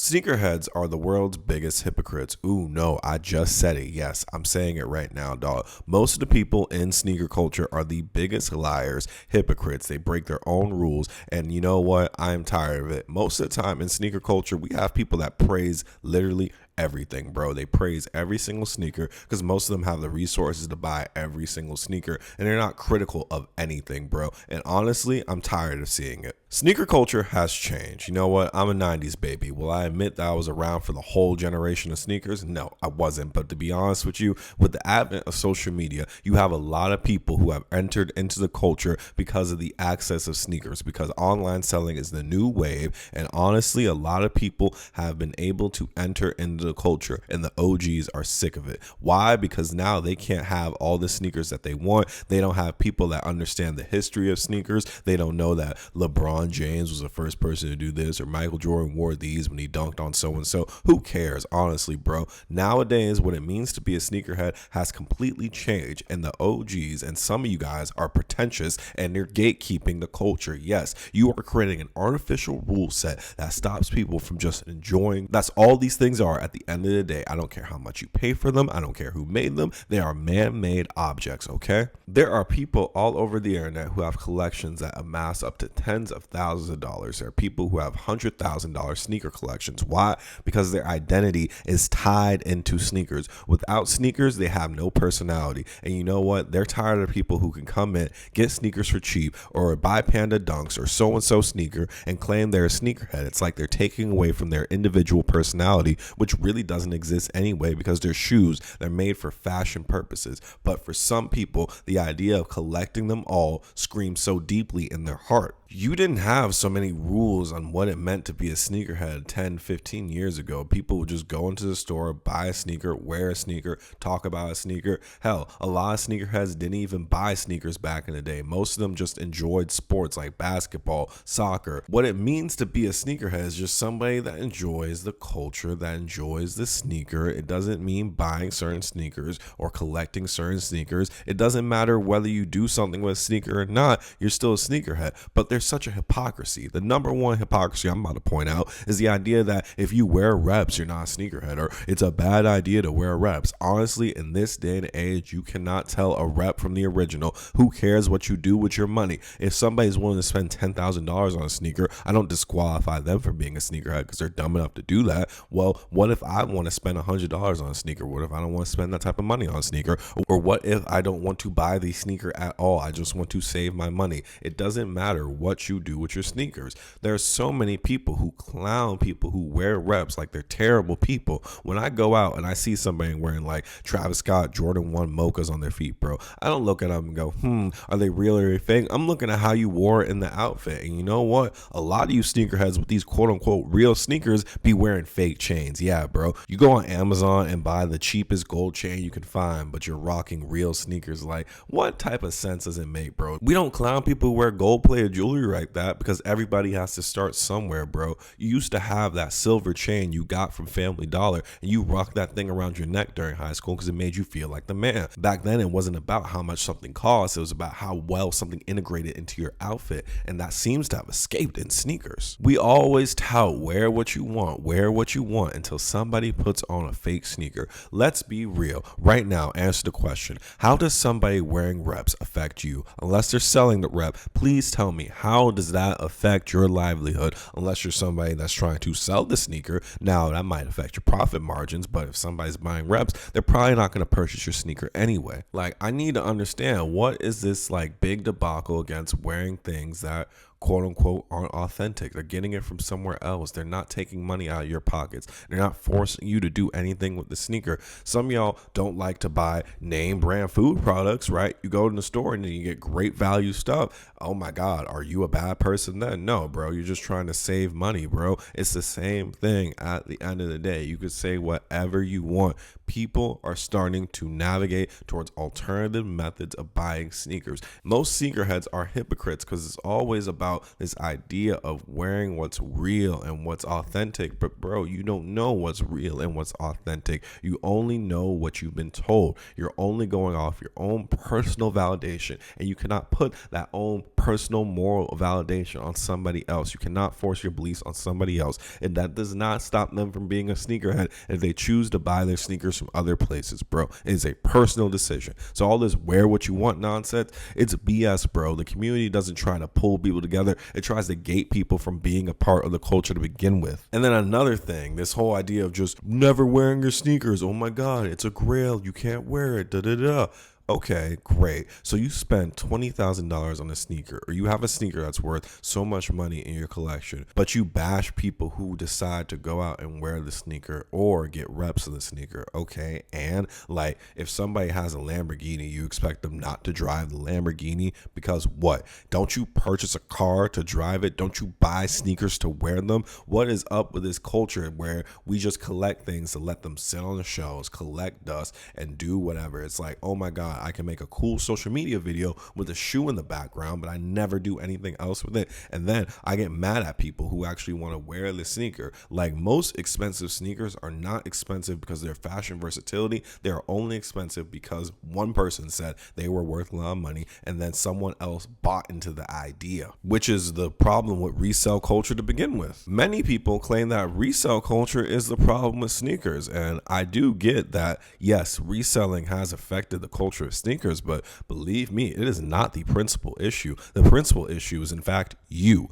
Sneakerheads are the world's biggest hypocrites. Ooh, no, I just said it. Yes, I'm saying it right now, dog. Most of the people in sneaker culture are the biggest liars, hypocrites. They break their own rules. And you know what? I'm tired of it. Most of the time in sneaker culture, we have people that praise literally everything, bro. They praise every single sneaker because most of them have the resources to buy every single sneaker and they're not critical of anything, bro. And honestly, I'm tired of seeing it. Sneaker culture has changed. You know what? I'm a 90s baby. Will I admit that I was around for the whole generation of sneakers? No, I wasn't. But to be honest with you, with the advent of social media, you have a lot of people who have entered into the culture because of the access of sneakers, because online selling is the new wave. And honestly, a lot of people have been able to enter into the culture and the OGs are sick of it. Why? Because now they can't have all the sneakers that they want. They don't have people that understand the history of sneakers. They don't know that LeBron James was the first person to do this, or Michael Jordan wore these when he dunked on so and so. Who cares, honestly, bro? Nowadays, what it means to be a sneakerhead has completely changed, and the OGs and some of you guys are pretentious and they're gatekeeping the culture. Yes, you are creating an artificial rule set that stops people from just enjoying. That's all these things are at the end of the day. I don't care how much you pay for them. I don't care who made them. They are man-made objects, okay? There are people all over the internet who have collections that amass up to tens of thousands of dollars. There are people who have $100,000 sneaker collections. Why? Because their identity is tied into sneakers. Without sneakers, they have no personality. And you know what? They're tired of people who can come in, get sneakers for cheap, or buy Panda Dunks or so-and-so sneaker and claim they're a sneakerhead. It's like they're taking away from their individual personality, which really doesn't exist anyway because they're shoes. They're made for fashion purposes. But for some people, the idea of collecting them all screams so deeply in their heart. You didn't have so many rules on what it meant to be a sneakerhead 10, 15 years ago. People would just go into the store, buy a sneaker, wear a sneaker, talk about a sneaker. Hell, a lot of sneakerheads didn't even buy sneakers back in the day. Most of them just enjoyed sports like basketball, soccer. What it means to be a sneakerhead is just somebody that enjoys the culture, that enjoys the sneaker. It doesn't mean buying certain sneakers or collecting certain sneakers. It doesn't matter whether you do something with a sneaker or not, you're still a sneakerhead. But there's such a hypocrisy. The number one hypocrisy I'm about to point out is the idea that if you wear reps, you're not a sneakerhead, or it's a bad idea to wear reps. Honestly, in this day and age, you cannot tell a rep from the original. Who cares what you do with your money? If somebody's willing to spend $10,000 on a sneaker, I don't disqualify them from being a sneakerhead because they're dumb enough to do that. Well, what if I want to spend $100 on a sneaker? What if I don't want to spend that type of money on a sneaker? Or what if I don't want to buy the sneaker at all? I just want to save my money. It doesn't matter what you do with your sneakers. There's so many people who clown people who wear reps like they're terrible people. When I go out and I see somebody wearing like Travis Scott Jordan 1 mochas on their feet, bro, I don't look at them and go, are they real or fake? I'm looking at how you wore it in the outfit. And you know what? A lot of you sneakerheads with these quote unquote real sneakers be wearing fake chains. Yeah, bro. You go on Amazon and buy the cheapest gold chain you can find, but you're rocking real sneakers. Like, what type of sense does it make, bro? We don't clown people who wear gold plated jewelry like that because everybody has to start somewhere, bro. You used to have that silver chain you got from Family Dollar and you rocked that thing around your neck during high school because it made you feel like the man. Back then, it wasn't about how much something cost. It was about how well something integrated into your outfit, and that seems to have escaped in sneakers. We always tout wear what you want until somebody puts on a fake sneaker. Let's be real. Right now, answer the question. How does somebody wearing reps affect you? Unless they're selling the rep, please tell me, how does that affect your livelihood? Unless you're somebody that's trying to sell the sneaker, now that might affect your profit margins, but if somebody's buying reps, they're probably not going to purchase your sneaker anyway. Like, I need to understand, what is this like big debacle against wearing things that quote unquote aren't authentic? They're getting it from somewhere else. They're not taking money out of your pockets. They're not forcing you to do anything with the sneaker. Some of y'all don't like to buy name brand food products, right? You go to the store and then you get great value stuff. Oh my God, are you a bad person then? No, bro. You're just trying to save money, bro. It's the same thing at the end of the day. You could say whatever you want. People are starting to navigate towards alternative methods of buying sneakers. Most sneakerheads are hypocrites because it's always about about this idea of wearing what's real and what's authentic. But bro, you don't know what's real and what's authentic. You only know what you've been told. You're only going off your own personal validation, and you cannot put that own personal moral validation on somebody else. You cannot force your beliefs on somebody else, and that does not stop them from being a sneakerhead if they choose to buy their sneakers from other places, bro. It is a personal decision. So all this wear what you want nonsense, it's BS, bro. The community doesn't try to pull people together. It tries to gate people from being a part of the culture to begin with. And then another thing, this whole idea of just never wearing your sneakers. Oh my God, it's a grail. You can't wear it. Da da da. Okay, great. So you spend $20,000 on a sneaker, or you have a sneaker that's worth so much money in your collection, but you bash people who decide to go out and wear the sneaker or get reps of the sneaker. Okay, and like if somebody has a Lamborghini, you expect them not to drive the Lamborghini because what? Don't you purchase a car to drive it? Don't you buy sneakers to wear them? What is up with this culture where we just collect things to let them sit on the shelves, collect dust, and do whatever? It's like, oh my God, I can make a cool social media video with a shoe in the background, but I never do anything else with it. And then I get mad at people who actually want to wear the sneaker. Like, most expensive sneakers are not expensive because of their fashion versatility. They're only expensive because one person said they were worth a lot of money, and then someone else bought into the idea, which is the problem with resale culture to begin with. Many people claim that resale culture is the problem with sneakers, and I do get that. Yes, reselling has affected the culture of sneakers, but believe me, it is not the principal issue. The principal issue is, in fact, you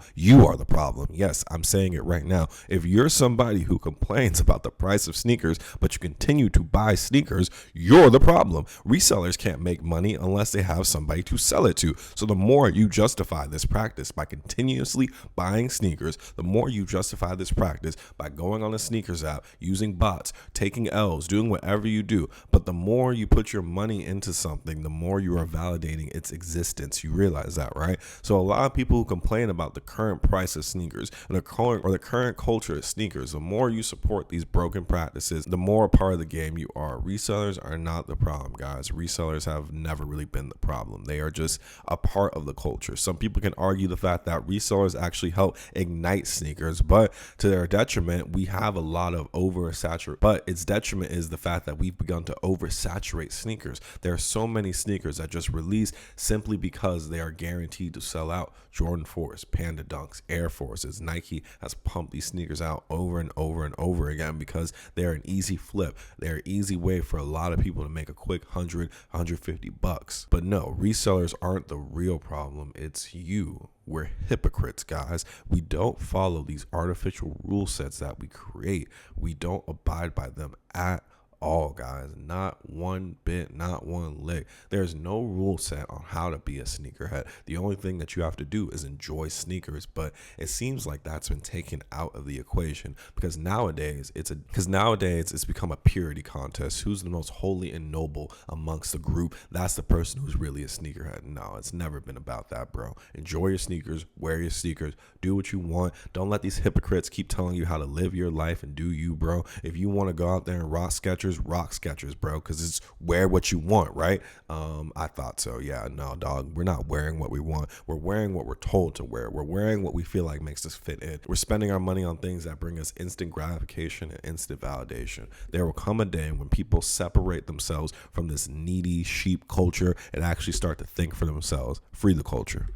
are the problem. Yes, I'm saying it right now. If you're somebody who complains about the price of sneakers, but you continue to buy sneakers, you're the problem. Resellers can't make money unless they have somebody to sell it to. So the more you justify this practice by continuously buying sneakers, the more you justify this practice by going on a sneakers app, using bots, taking L's, doing whatever you do. But the more you put your money into something, the more you are validating its existence. You realize that, right? So a lot of people who complain about the current price of sneakers and the current culture of sneakers, the more you support these broken practices, the more a part of the game you are. Resellers are not the problem, guys. Resellers have never really been the problem. They are just a part of the culture. Some people can argue the fact that resellers actually help ignite sneakers, but to their detriment, we have a lot of oversaturation. But its detriment is the fact that we've begun to oversaturate sneakers. There are so many sneakers that just release simply because they are guaranteed to sell out. Jordan 4s, Panda Dunks, Airforces. Nike has pumped these sneakers out over and over and over again because they're an easy flip. They're an easy way for a lot of people to make a quick $100-$150. But no, resellers aren't the real problem. It's you. We're hypocrites, guys. We don't follow these artificial rule sets that we create. We don't abide by them at all, guys. Not one bit, not one lick. There's no rule set on how to be a sneakerhead. The only thing that you have to do is enjoy sneakers, but it seems like that's been taken out of the equation because nowadays it's become a purity contest. Who's the most holy and noble amongst the group? That's the person who's really a sneakerhead. No, it's never been about that, bro. Enjoy your sneakers, wear your sneakers, do what you want. Don't let these hypocrites keep telling you how to live your life and do you, bro. If you want to go out there and rock Skechers, bro, because it's wear what you want, right? I thought so. Yeah, no, dog. We're not wearing what we want. We're wearing what we're told to wear. We're wearing what we feel like makes us fit in. We're spending our money on things that bring us instant gratification and instant validation. There will come a day when people separate themselves from this needy sheep culture and actually start to think for themselves. Free the culture.